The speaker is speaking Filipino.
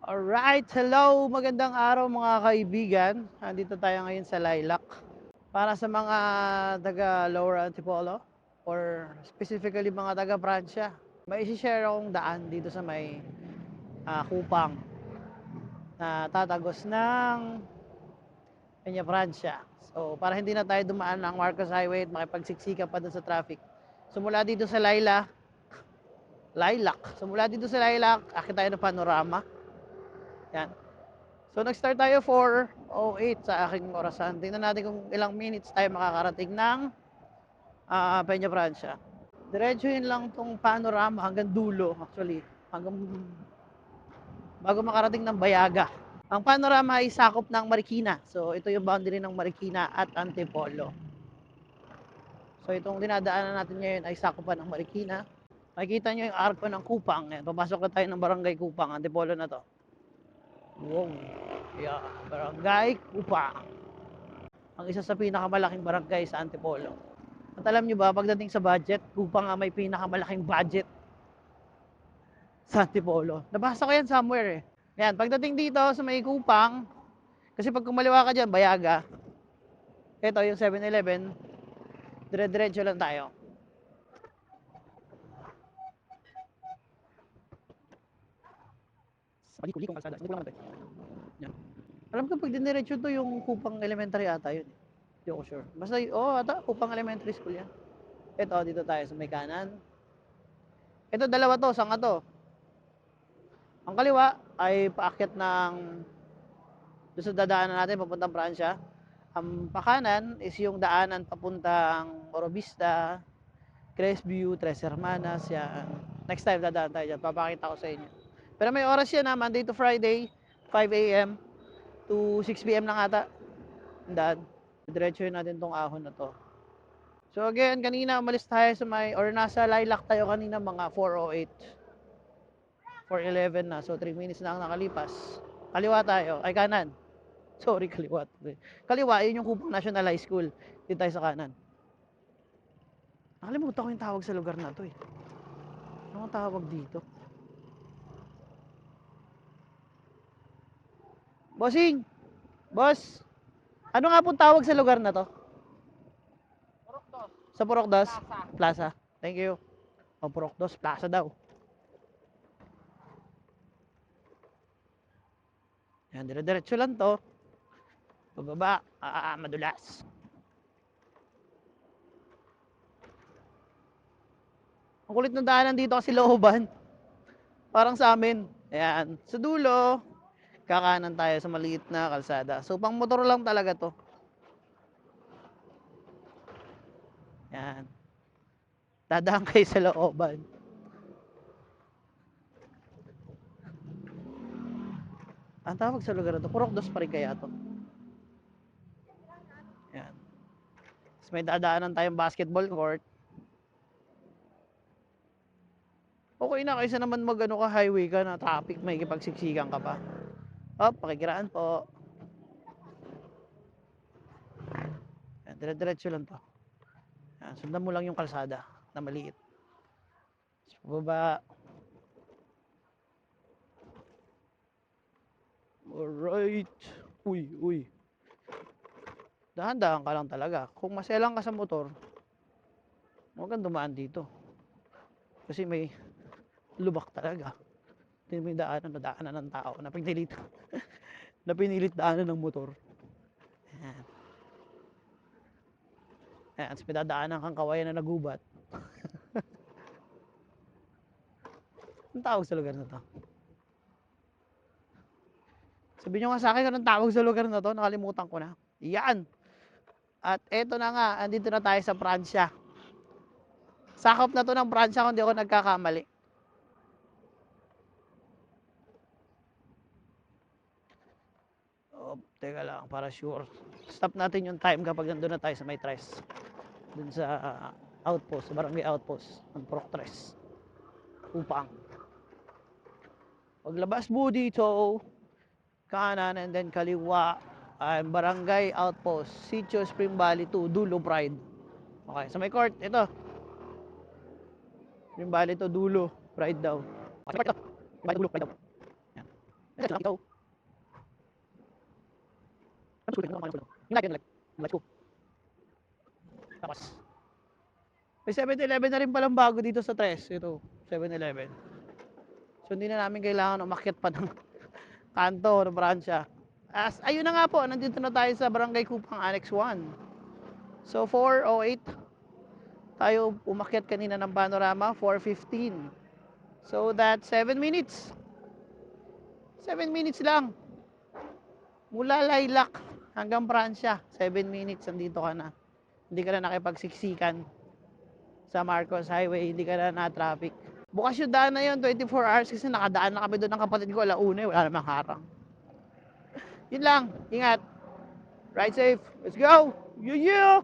Alright, hello, magandang araw mga kaibigan. Andito tayo ngayon sa Lilac. Para sa mga taga Lower Antipolo or specifically mga taga Pransya, may isi-share akong daan dito sa may Kupang na tatagos ng Peña Francia. So, para hindi na tayo dumaan ng Marcos Highway at makipagsiksikan pa dun sa traffic. So, mula dito sa Lilac. So, mula dito sa Lilac, akit tayo ng panorama. Yan. So nag-start tayo 4:08 sa aking orasan. Tingnan natin kung ilang minutes tayo makakarating ng Peña Francia. Diretsuhin lang tong panorama hanggang dulo actually. Hanggang bago makarating ng Bayaga. Ang panorama ay sakop ng Marikina. So ito yung boundary ng Marikina at Antipolo. So itong dinadaanan natin ngayon ay sakopan ng Marikina. Makikita nyo yung arko ng Kupang. Ayan, papasok na tayo ng Barangay Kupang. Antipolo na to. Wow. Yeah, Barangay Kupang. Ang isa sa pinakamalaking barangay sa Antipolo. At alam nyo ba, pagdating sa budget, Kupang nga may pinakamalaking budget sa Antipolo. Nabasa ko yan somewhere eh. Yan, pagdating dito sa may Kupang, kasi pag kumaliwa ka dyan, Bayaga, ito yung 7-Eleven, dire-diretso lang tayo. Palikong kalsada. Dito lang natin. Yan. Alam ko pag diniretso to yung Kupang Elementary ata yun. Hindi ako sure. Basta, ata, Kupang Elementary School yan. Ito, dito tayo sa may kanan. Ito, dalawa to, sanga to. Ang kaliwa ay paakyat ng doon sa dadaanan natin papuntang Pransya. Ang pakanan is yung daanan papuntang Orovista, Crestview, Tres Hermanas, yan. Next time dadaan tayo dyan, papakita ko sa inyo. Pero may oras yan ha, Monday to Friday, 5 a.m. to 6 p.m. lang ata. Daan. Diretso natin tong ahon na to. So again, kanina umalis tayo sa may, or nasa Lilac tayo kanina mga 4:08. 4:11 na, so 3 minutes na ang nakalipas. Kaliwa tayo, ay kanan. Sorry, kaliwa. Kaliwa, yun yung Kupang National High School. Dito tayo sa kanan. Nakalimutan ko yung tawag sa lugar na to eh. Ano ang tawag dito? Bossing! Boss! Ano nga pong tawag sa lugar na to? Purokdos. Sa Purokdos? Plaza. Thank you. O, Purokdos Plaza daw. Yan, dire-diretso lang to. Bababa, madulas. Ang kulit ng daanan dito kasi looban. Parang sa amin. Ayan. Sa dulo, kakanan tayo sa maliit na kalsada. So, pang motor lang talaga to. Yan. Dadaan kayo sa looban. Ang tawag sa lugar na to, Purokdos pa rin kaya to. Yan. Tapos may dadaanan tayong basketball court. Okay na, kaysa naman mag-ano ka, highway ka na traffic, may kipagsiksikan ka pa. Pakikiraan po. Yan, dire-diretso lang to. Yan, sundan mo lang yung kalsada na maliit. So, baba. Alright. Uy. Dahan-dahan ka lang talaga. Kung maselang ka sa motor, huwag kang dumaan dito. Kasi may lubak talaga. Hindi mo yung daanan ng tao na pinilit, na pinilit daanan ng motor. Ayan. Ayan, tapos may dadaanan kang kawayan na nagubat. Anong tawag sa lugar na to? Sabi nyo nga sa akin anong tawag sa lugar na to, nakalimutan ko na. Yan! At eto na nga, andito na tayo sa Pransya. Sakop na to ng Pransya kung di ako nagkakamali. Teka lang, para sure. Stop natin yung time kapag nandun na tayo sa may tres. Dun sa outpost, sa barangay outpost ng Proc 3. Upang. Paglabas mo dito, kanan and then kaliwa, ay barangay outpost, Sitio Spring Valley 2, Dulo Pride. Okay, sa may court, ito. Spring Valley to Dulo, Pride daw. Okay, Dulo, Pride daw. Yan. Ito. Yung light ko. Tapos, may 7-Eleven na rin palang bago dito sa Tres. Ito, 7-Eleven. So, hindi na namin kailangan umakyat pa ng kanto ng Pransya. Ayun na nga po, nandito na tayo sa Barangay Kupang Annex 1. So, 4:08 tayo umakyat kanina ng Panorama, 4:15. So, that's 7 minutes. 7 minutes lang. Mula Lilac hanggang Pransya, 7 minutes, nandito ka na. Hindi ka na nakipagsiksikan sa Marcos Highway, hindi ka na na-traffic. Bukas yung daan na yun, 24 hours, kasi nakadaan na kami doon ng kapatid ko, alauna, wala namang harang. Yun lang, ingat. Ride safe. Let's go! Yeah!